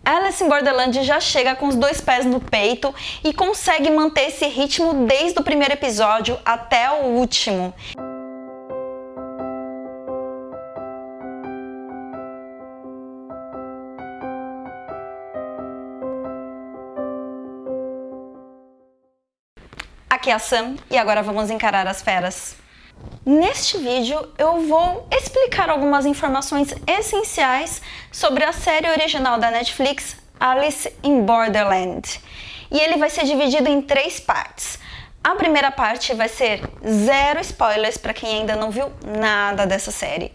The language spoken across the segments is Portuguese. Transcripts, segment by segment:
Alice in Borderland já chega com os 2 pés no peito e consegue manter esse ritmo desde o primeiro episódio até o último. Aqui é a Sam e agora vamos encarar as feras. Neste vídeo eu vou explicar algumas informações essenciais sobre a série original da Netflix, Alice in Borderland. E ele vai ser dividido em 3 partes. A primeira parte vai ser 0 spoilers para quem ainda não viu nada dessa série.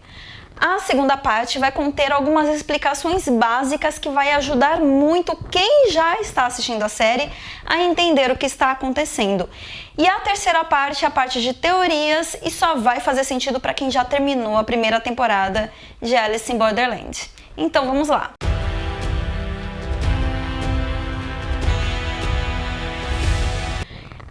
A segunda parte vai conter algumas explicações básicas que vai ajudar muito quem já está assistindo a série a entender o que está acontecendo. E a terceira parte é a parte de teorias e só vai fazer sentido para quem já terminou a primeira temporada de Alice in Borderland. Então vamos lá!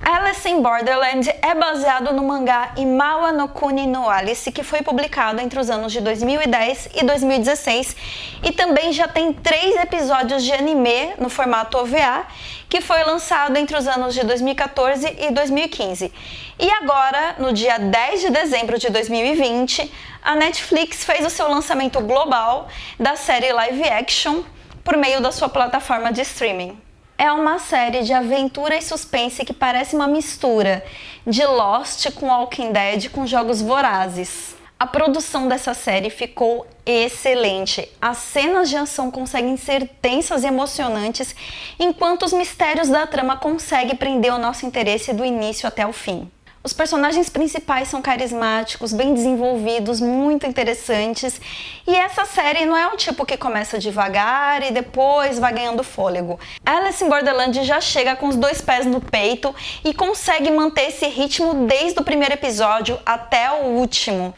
Alice in Borderland é baseado no mangá Imawa no Kuni no Alice, que foi publicado entre os anos de 2010 e 2016 e também já tem 3 episódios de anime no formato OVA, que foi lançado entre os anos de 2014 e 2015. E agora, no dia 10 de dezembro de 2020, a Netflix fez o seu lançamento global da série live action por meio da sua plataforma de streaming. É uma série de aventura e suspense que parece uma mistura de Lost com Walking Dead com jogos vorazes. A produção dessa série ficou excelente. As cenas de ação conseguem ser tensas e emocionantes, enquanto os mistérios da trama conseguem prender o nosso interesse do início até o fim. Os personagens principais são carismáticos, bem desenvolvidos, muito interessantes. E essa série não é um tipo que começa devagar e depois vai ganhando fôlego. Alice in Borderland já chega com os 2 pés no peito e consegue manter esse ritmo desde o primeiro episódio até o último.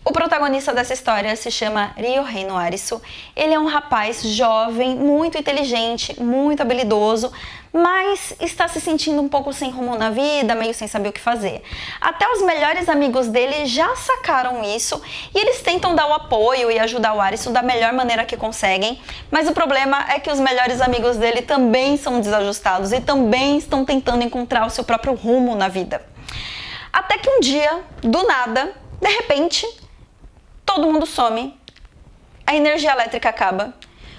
O protagonista dessa história se chama Ryohei Arisu. Ele é um rapaz jovem, muito inteligente, muito habilidoso, mas está se sentindo um pouco sem rumo na vida, meio sem saber o que fazer. Até os melhores amigos dele já sacaram isso e eles tentam dar o apoio e ajudar o Arisu da melhor maneira que conseguem, mas o problema é que os melhores amigos dele também são desajustados e também estão tentando encontrar o seu próprio rumo na vida. Até que um dia, do nada, de repente, todo mundo some, a energia elétrica acaba,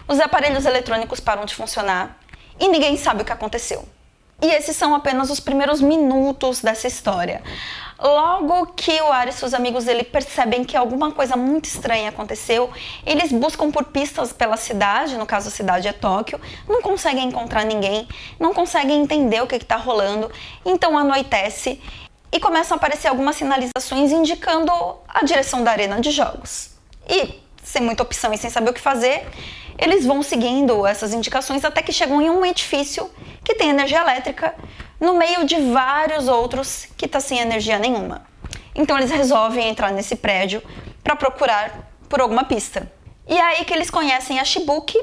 os aparelhos eletrônicos param de funcionar e ninguém sabe o que aconteceu. E esses são apenas os primeiros minutos dessa história. Logo que o Arisu e os amigos dele percebem que alguma coisa muito estranha aconteceu, eles buscam por pistas pela cidade, no caso a cidade é Tóquio, não conseguem encontrar ninguém, não conseguem entender o que está rolando, então anoitece e começam a aparecer algumas sinalizações indicando a direção da arena de jogos. E, sem muita opção e sem saber o que fazer, eles vão seguindo essas indicações até que chegam em um edifício que tem energia elétrica no meio de vários outros que está sem energia nenhuma. Então eles resolvem entrar nesse prédio para procurar por alguma pista. E é aí que eles conhecem a Shibuki,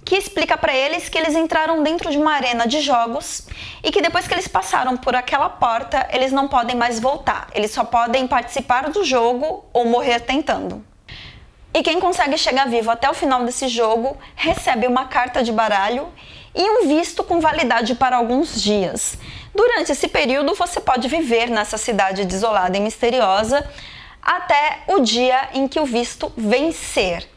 que explica para eles que eles entraram dentro de uma arena de jogos e que depois que eles passaram por aquela porta, eles não podem mais voltar. Eles só podem participar do jogo ou morrer tentando. E quem consegue chegar vivo até o final desse jogo recebe uma carta de baralho e um visto com validade para alguns dias. Durante esse período, você pode viver nessa cidade desolada e misteriosa até o dia em que o visto vencer.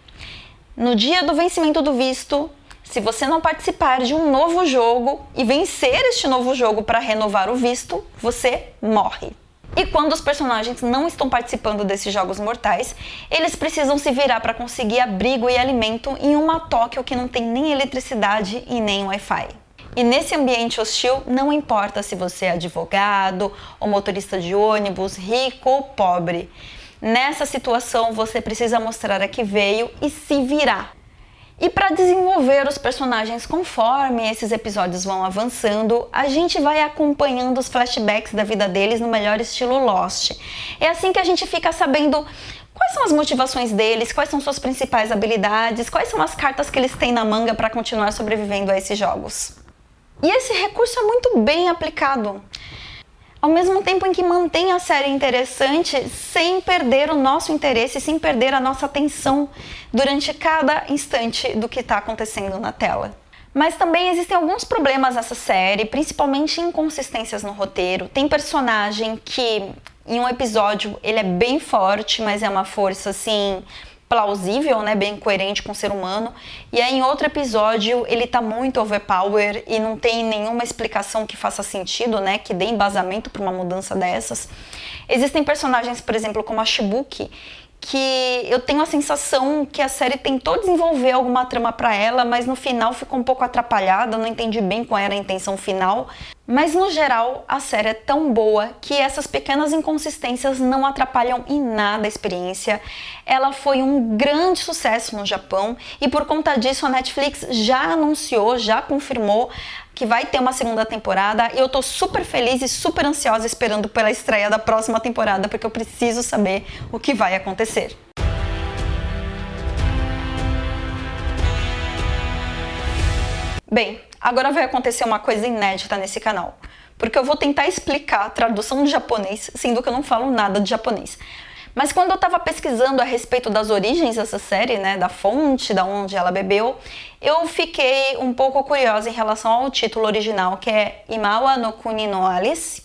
No dia do vencimento do visto, se você não participar de um novo jogo e vencer este novo jogo para renovar o visto, você morre. E quando os personagens não estão participando desses jogos mortais, eles precisam se virar para conseguir abrigo e alimento em uma Tóquio que não tem nem eletricidade e nem Wi-Fi. E nesse ambiente hostil, não importa se você é advogado ou motorista de ônibus, rico ou pobre. Nessa situação, você precisa mostrar a que veio e se virar. E para desenvolver os personagens conforme esses episódios vão avançando, a gente vai acompanhando os flashbacks da vida deles no melhor estilo Lost. É assim que a gente fica sabendo quais são as motivações deles, quais são suas principais habilidades, quais são as cartas que eles têm na manga para continuar sobrevivendo a esses jogos. E esse recurso é muito bem aplicado. ao mesmo tempo em que mantém a série interessante sem perder o nosso interesse, sem perder a nossa atenção durante cada instante do que está acontecendo na tela. Mas também existem alguns problemas nessa série, principalmente inconsistências no roteiro. Tem personagem que em um episódio ele é bem forte, mas é uma força assim plausível, né, bem coerente com o ser humano, e aí em outro episódio ele tá muito overpower e não tem nenhuma explicação que faça sentido, né, que dê embasamento para uma mudança dessas. Existem personagens, por exemplo, como a Shibuki, que eu tenho a sensação que a série tentou desenvolver alguma trama para ela, mas no final ficou um pouco atrapalhada, não entendi bem qual era a intenção final. Mas no geral, a série é tão boa que essas pequenas inconsistências não atrapalham em nada a experiência. Ela foi um grande sucesso no Japão e por conta disso a Netflix já anunciou, já confirmou que vai ter uma segunda temporada e eu tô super feliz e super ansiosa esperando pela estreia da próxima temporada porque eu preciso saber o que vai acontecer. Bem, agora vai acontecer uma coisa inédita nesse canal, porque eu vou tentar explicar a tradução de japonês, sendo que eu não falo nada de japonês. Mas quando eu estava pesquisando a respeito das origens dessa série, né, da fonte, da onde ela bebeu, eu fiquei um pouco curiosa em relação ao título original, que é Imawa no Kuni no Alice,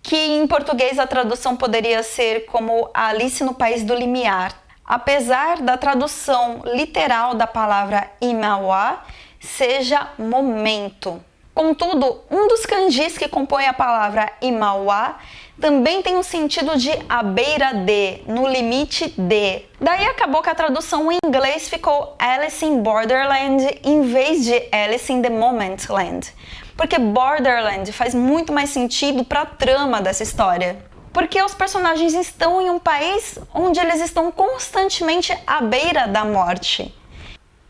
que em português a tradução poderia ser como Alice no País do Limiar. Apesar da tradução literal da palavra Imawa seja momento. Contudo, um dos kanjis que compõe a palavra Imawa também tem o sentido de à beira de, no limite de. Daí acabou que a tradução em inglês ficou Alice in Borderland em vez de Alice in the Moment Land. Porque Borderland faz muito mais sentido para a trama dessa história. Porque os personagens estão em um país onde eles estão constantemente à beira da morte.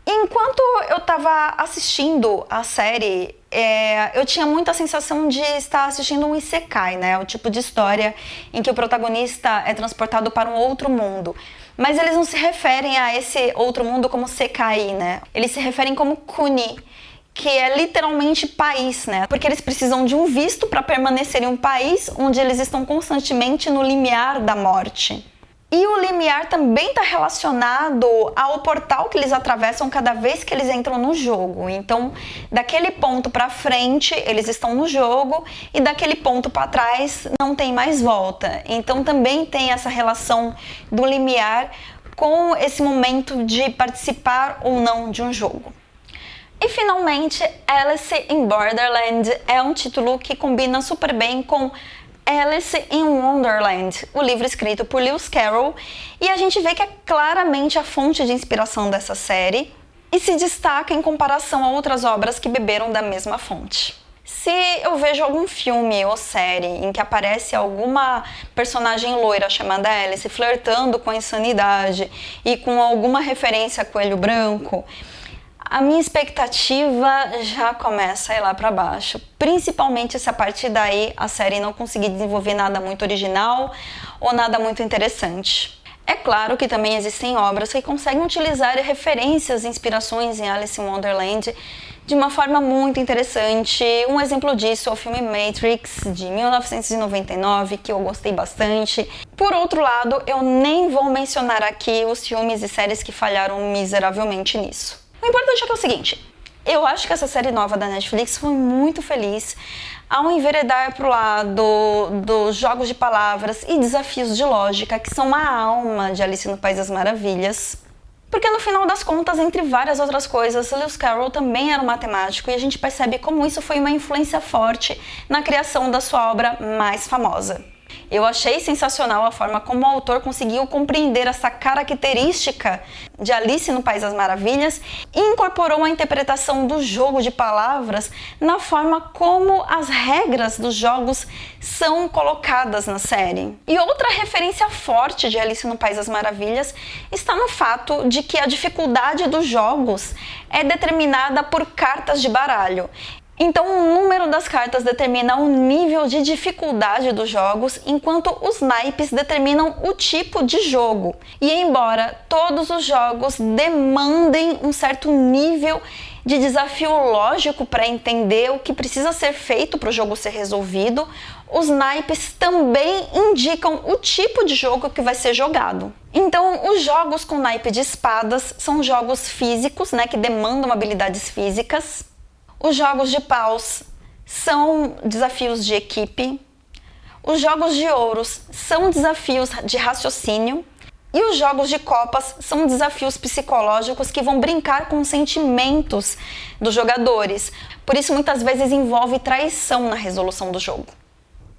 Enquanto eu estava assistindo a série, eu tinha muita sensação de estar assistindo um isekai, né? O tipo de história em que o protagonista é transportado para um outro mundo. Mas eles não se referem a esse outro mundo como sekai, né? Eles se referem como kuni, que é literalmente país, né? Porque eles precisam de um visto para permanecer em um país onde eles estão constantemente no limiar da morte. E o limiar também está relacionado ao portal que eles atravessam cada vez que eles entram no jogo. Então, daquele ponto para frente, eles estão no jogo e daquele ponto para trás não tem mais volta. Então, também tem essa relação do limiar com esse momento de participar ou não de um jogo. E finalmente, Alice in Borderland é um título que combina super bem com Alice in Wonderland, o livro escrito por Lewis Carroll, e a gente vê que é claramente a fonte de inspiração dessa série e se destaca em comparação a outras obras que beberam da mesma fonte. Se eu vejo algum filme ou série em que aparece alguma personagem loira chamada Alice flertando com a insanidade e com alguma referência a Coelho Branco, a minha expectativa já começa a ir lá para baixo, principalmente se a partir daí a série não conseguir desenvolver nada muito original ou nada muito interessante. É claro que também existem obras que conseguem utilizar referências e inspirações em Alice in Wonderland de uma forma muito interessante. Um exemplo disso é o filme Matrix, de 1999, que eu gostei bastante. Por outro lado, eu nem vou mencionar aqui os filmes e séries que falharam miseravelmente nisso. O importante é que é o seguinte, eu acho que essa série nova da Netflix foi muito feliz ao enveredar para o lado dos jogos de palavras e desafios de lógica, que são a alma de Alice no País das Maravilhas. Porque no final das contas, entre várias outras coisas, Lewis Carroll também era um matemático e a gente percebe como isso foi uma influência forte na criação da sua obra mais famosa. Eu achei sensacional a forma como o autor conseguiu compreender essa característica de Alice no País das Maravilhas e incorporou a interpretação do jogo de palavras na forma como as regras dos jogos são colocadas na série. E outra referência forte de Alice no País das Maravilhas está no fato de que a dificuldade dos jogos é determinada por cartas de baralho. Então, o número das cartas determina o nível de dificuldade dos jogos, enquanto os naipes determinam o tipo de jogo. E embora todos os jogos demandem um certo nível de desafio lógico para entender o que precisa ser feito para o jogo ser resolvido, os naipes também indicam o tipo de jogo que vai ser jogado. Então, os jogos com naipe de espadas são jogos físicos, né, que demandam habilidades físicas. Os jogos de paus são desafios de equipe. Os jogos de ouros são desafios de raciocínio. E os jogos de copas são desafios psicológicos que vão brincar com os sentimentos dos jogadores. Por isso, muitas vezes envolve traição na resolução do jogo.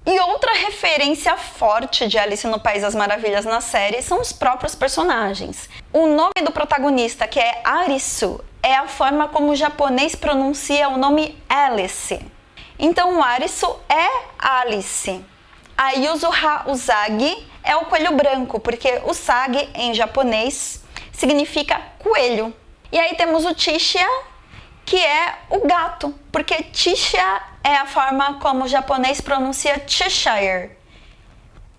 E outra referência forte de Alice no País das Maravilhas na série são os próprios personagens. O nome do protagonista, que é Arisu, é a forma como o japonês pronuncia o nome Alice. Então, o Arisu é Alice. A Yuzuha Usagi é o coelho branco, porque Usagi em japonês significa coelho. E aí temos o Tisha, que é o gato, porque Tisha é a forma como o japonês pronuncia Cheshire,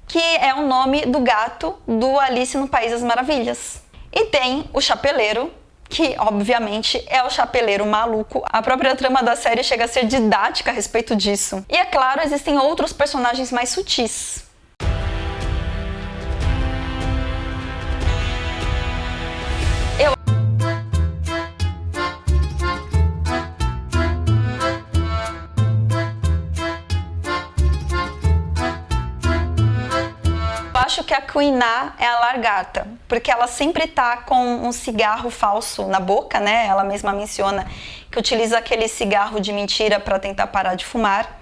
que é o nome do gato do Alice no País das Maravilhas. E tem o chapeleiro, que obviamente é o chapeleiro maluco. A própria trama da série chega a ser didática a respeito disso. E é claro, existem outros personagens mais sutis. Eu acho que a Queen A é a lagarta, porque ela sempre tá com um cigarro falso na boca, né? Ela mesma menciona que utiliza aquele cigarro de mentira para tentar parar de fumar.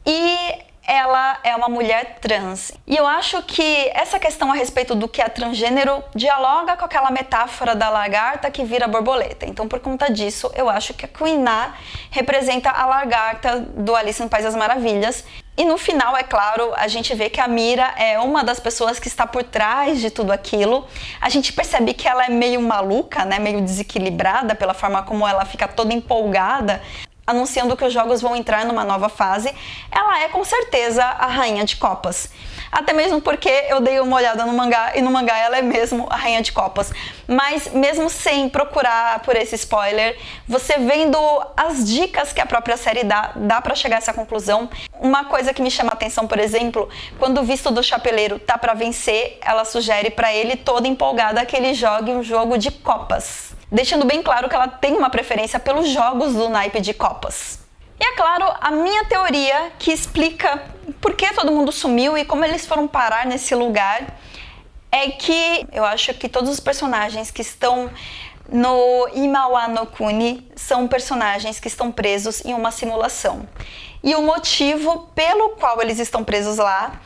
E ela é uma mulher trans. E eu acho que essa questão a respeito do que é transgênero dialoga com aquela metáfora da lagarta que vira borboleta. Então, por conta disso, eu acho que a Queen A representa a lagarta do Alice no País das Maravilhas. E no final, é claro, a gente vê que a Mira é uma das pessoas que está por trás de tudo aquilo. A gente percebe que ela é meio maluca, né? Meio desequilibrada pela forma como ela fica toda empolgada, anunciando que os jogos vão entrar numa nova fase. Ela é com certeza a rainha de copas. Até mesmo porque eu dei uma olhada no mangá e no mangá ela é mesmo a rainha de copas. Mas mesmo sem procurar por esse spoiler, você vendo as dicas que a própria série dá pra chegar a essa conclusão. Uma coisa que me chama a atenção, por exemplo, quando o visto do chapeleiro tá pra vencer, ela sugere pra ele, toda empolgada, que ele jogue um jogo de copas, deixando bem claro que ela tem uma preferência pelos jogos do naipe de copas. E é claro, a minha teoria que explica por que todo mundo sumiu e como eles foram parar nesse lugar é que eu acho que todos os personagens que estão no Imawa no Kuni são personagens que estão presos em uma simulação. E o motivo pelo qual eles estão presos lá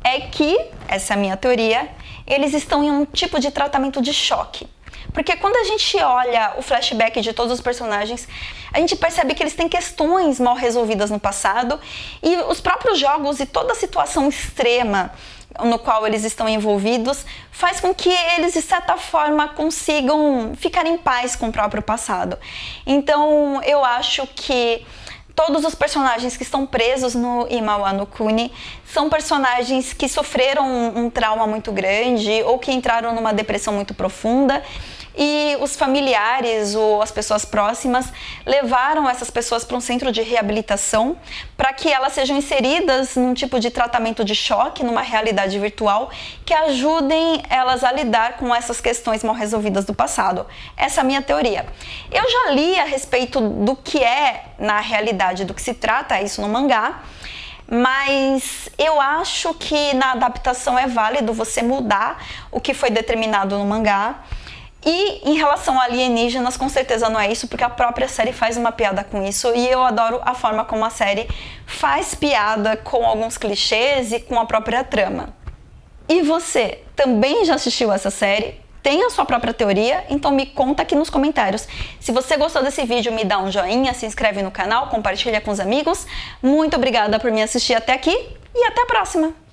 é que, essa é a minha teoria, eles estão em um tipo de tratamento de choque. Porque quando a gente olha o flashback de todos os personagens, a gente percebe que eles têm questões mal resolvidas no passado e os próprios jogos e toda a situação extrema no qual eles estão envolvidos faz com que eles, de certa forma, consigam ficar em paz com o próprio passado. Então, eu acho que todos os personagens que estão presos no Imawa no Kuni são personagens que sofreram um trauma muito grande ou que entraram numa depressão muito profunda e os familiares ou as pessoas próximas levaram essas pessoas para um centro de reabilitação para que elas sejam inseridas num tipo de tratamento de choque, numa realidade virtual que ajudem elas a lidar com essas questões mal resolvidas do passado. Essa é a minha teoria. Eu já li a respeito do que é, na realidade, do que se trata isso no mangá, mas eu acho que na adaptação é válido você mudar o que foi determinado no mangá. E em relação a alienígenas, com certeza não é isso, porque a própria série faz uma piada com isso e eu adoro a forma como a série faz piada com alguns clichês e com a própria trama. E você também já assistiu essa série? Tem a sua própria teoria? Então me conta aqui nos comentários. Se você gostou desse vídeo, me dá um joinha, se inscreve no canal, compartilha com os amigos. Muito obrigada por me assistir até aqui e até a próxima!